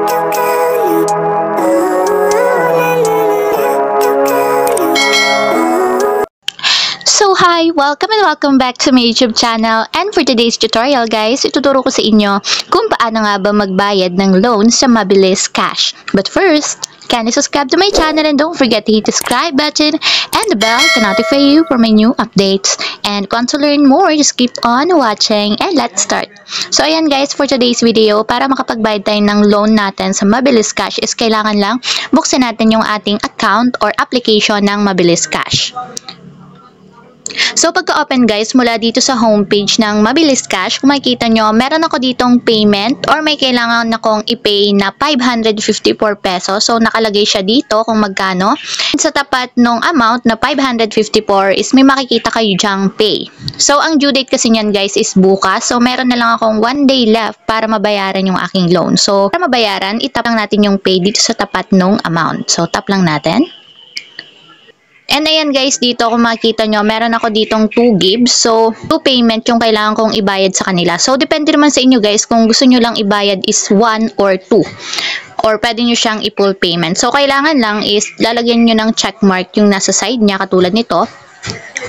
So hi! Welcome back to my YouTube channel, and for today's tutorial guys, ituturo ko sa inyo kung paano nga ba magbayad ng loan sa Mabilis Cash. But first, kindly subscribe to my channel and don't forget to hit the subscribe button and the bell to notify you for my new updates. And if you want to learn more, just keep on watching and let's start. So ayan guys, for today's video, para makapagbayad tayo ng loan natin sa Mabilis Cash is kailangan lang buksan natin yung ating account or application ng Mabilis Cash. So pagka-open guys, mula dito sa homepage ng Mabilis Cash, kung makikita nyo, meron ako ditong payment or may kailangan akong i-pay na 554 pesos. So nakalagay siya dito kung magkano. And sa tapat ng amount na 554 is may makikita kayo dyang pay. So ang due date kasi niyan guys is bukas. So meron na lang akong 1 day left para mabayaran yung aking loan. So para mabayaran, itap lang natin yung pay dito sa tapat ng amount. So tap lang natin. And ayan guys, dito kung makikita nyo, meron ako ditong 2 gives. So, 2 payment yung kailangan kong ibayad sa kanila. So, depende naman sa inyo guys kung gusto nyo lang ibayad is 1 or 2. Or pwede nyo siyang i-full payment. So, kailangan lang is lalagyan nyo ng checkmark yung nasa side niya katulad nito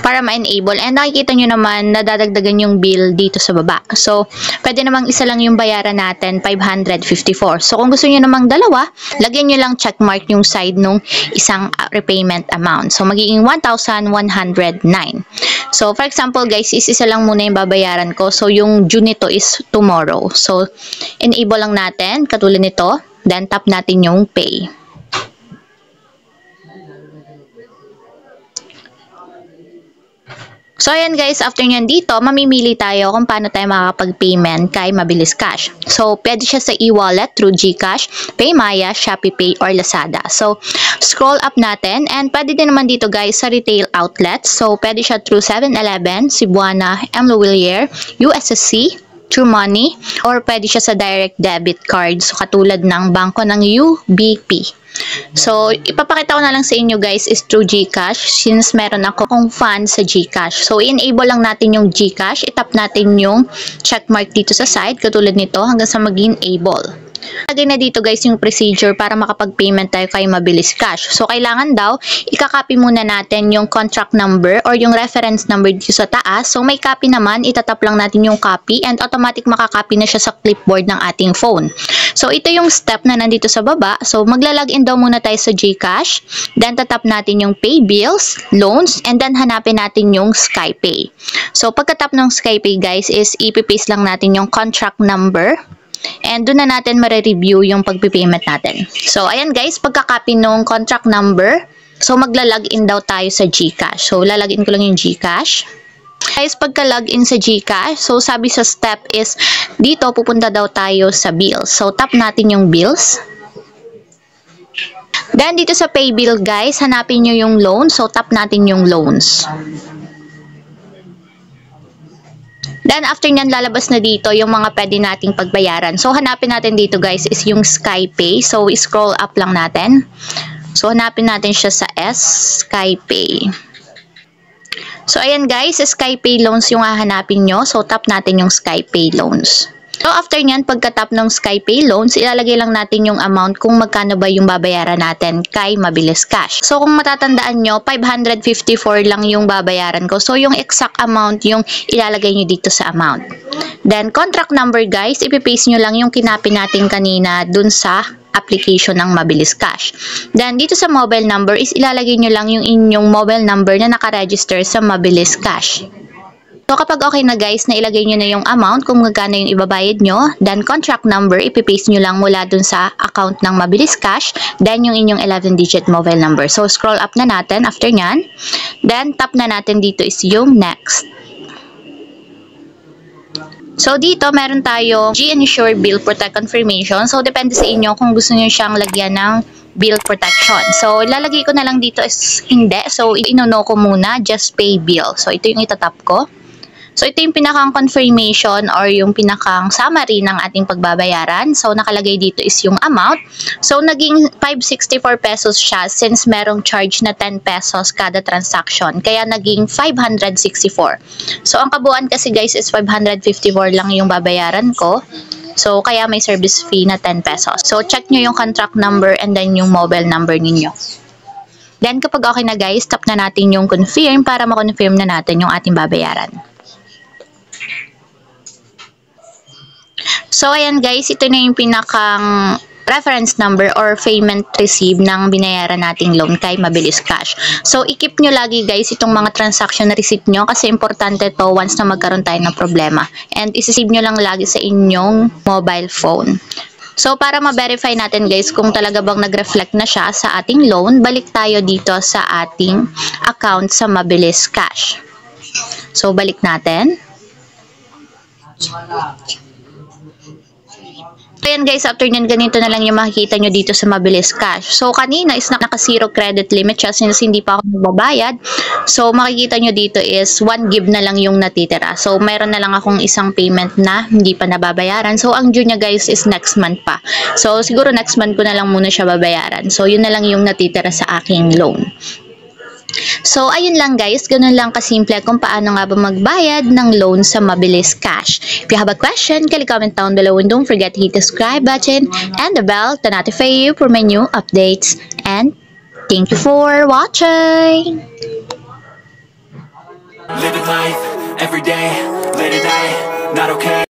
para ma-enable. And nakikita nyo naman nadadagdagan yung bill dito sa baba. So, pwede namang isa lang yung bayaran natin, 554. So, kung gusto nyo namang dalawa, lagyan nyo lang checkmark yung side nung isang repayment amount. So, magiging 1,109. So, for example guys, isa lang muna yung babayaran ko. So, yung due nito is tomorrow. So, enable lang natin, katulad nito. Then, tap natin yung pay. So, ayan guys, after nyan dito, mamimili tayo kung paano tayo makakapag-payment kay Mabilis Cash. So, pwede siya sa e-wallet through GCash, PayMaya, ShopeePay, or Lazada. So, scroll up natin and pwede din naman dito guys sa retail outlets. So, pwede siya through 7-Eleven, Cebuana, M. Lawilier, USSC, True Money, or pwede siya sa direct debit card. So, katulad ng bangko ng UBP. So, ipapakita ko na lang sa inyo guys is through GCash since meron akong funds sa GCash. So, i-enable lang natin yung GCash. Itap natin yung checkmark dito sa side katulad nito hanggang sa maging enable. Lagay na dito guys yung procedure para makapag-payment tayo kay Mabilis Cash. So, kailangan daw, ikakopy muna natin yung contract number or yung reference number dito sa taas. So, may copy naman, itatap lang natin yung copy and automatic makakopy na siya sa clipboard ng ating phone. So, ito yung step na nandito sa baba. So, magla-login daw muna tayo sa GCash. Then, tatap natin yung pay bills, loans, and then hanapin natin yung SkyPay. So, pagkatap ng SkyPay guys is ipipaste lang natin yung contract number. And doon na natin mare-review yung pagpipayment natin. So, ayan guys, pagka-copy nung contract number, so magla-login daw tayo sa GCash. So, lalagin ko lang yung GCash. Guys, pagka-login sa GCash, so sabi sa step is, dito pupunta daw tayo sa bills. So, tap natin yung bills. Then, dito sa pay bill guys, hanapin nyo yung loan. So, tap natin yung loans. Then, after nyan, lalabas na dito yung mga pwede nating pagbayaran. So, hanapin natin dito guys is yung SkyPay. So, scroll up lang natin. So, hanapin natin siya sa S, SkyPay. So, ayan guys, SkyPay loans yung hahanapin nyo. So, tap natin yung SkyPay loans. So, after nyan, pagka-tap ng SkyPay loans, ilalagay lang natin yung amount kung magkano ba yung babayaran natin kay Mabilis Cash. So, kung matatandaan nyo, 554 lang yung babayaran ko. So, yung exact amount yung ilalagay nyo dito sa amount. Then, contract number guys, ipipaste nyo lang yung kinapin natin kanina dun sa application ng Mabilis Cash. Then, dito sa mobile number is ilalagay nyo lang yung inyong mobile number na nakaregister sa Mabilis Cash. So, kapag okay na guys, na ilagay nyo na yung amount kung magkano yung ibabayad nyo, then contract number, ipipaste nyo lang mula dun sa account ng Mabilis Cash, then yung inyong 11-digit mobile number. So, scroll up na natin after nyan. Then, tap na natin dito is yung next. So, dito meron tayo G-Ensure Bill Protect Confirmation. So, depende sa inyo kung gusto nyo siyang lagyan ng bill protection. So, ilalagay ko na lang dito is hindi. So, ino-no ko muna, just pay bill. So, ito yung itatap ko. So, ito yung pinakang confirmation or yung pinakang summary ng ating pagbabayaran. So, nakalagay dito is yung amount. So, naging 564 pesos siya since merong charge na 10 pesos kada transaction. Kaya, naging 564. So, ang kabuuan kasi guys is 554 lang yung babayaran ko. So, kaya may service fee na 10 pesos. So, check nyo yung contract number and then yung mobile number ninyo. Then, kapag okay na guys, tap na natin yung confirm para ma-confirm na natin yung ating babayaran. So, ayan guys, ito na yung pinakang reference number or payment receipt ng binayaran nating loan kay Mabilis Cash. So, i-keep nyo lagi guys itong mga transaction receipt nyo kasi importante to once na magkaroon tayo ng problema. And isi-save nyo lang lagi sa inyong mobile phone. So, para ma-verify natin guys kung talaga bang nag-reflect na siya sa ating loan, balik tayo dito sa ating account sa Mabilis Cash. So, balik natin. So, yan guys, after nyan, ganito na lang yung makikita nyo dito sa Mabilis Cash. So, kanina is naka-zero credit limit siya since hindi pa ako nagbabayad. So, makikita nyo dito is 1 give na lang yung natitira. So, mayroon na lang akong isang payment na hindi pa nababayaran. So, ang due niya guys is next month pa. So, siguro next month ko na lang muna siya babayaran. So, yun na lang yung natitira sa aking loan. So, ayun lang guys, ganun lang kasimple kung paano nga ba magbayad ng loan sa Mabilis Cash. If you have a question, comment down below and don't forget to hit the subscribe button and the bell to notify you for my new updates. And thank you for watching! Living life, every day, late at night, not okay.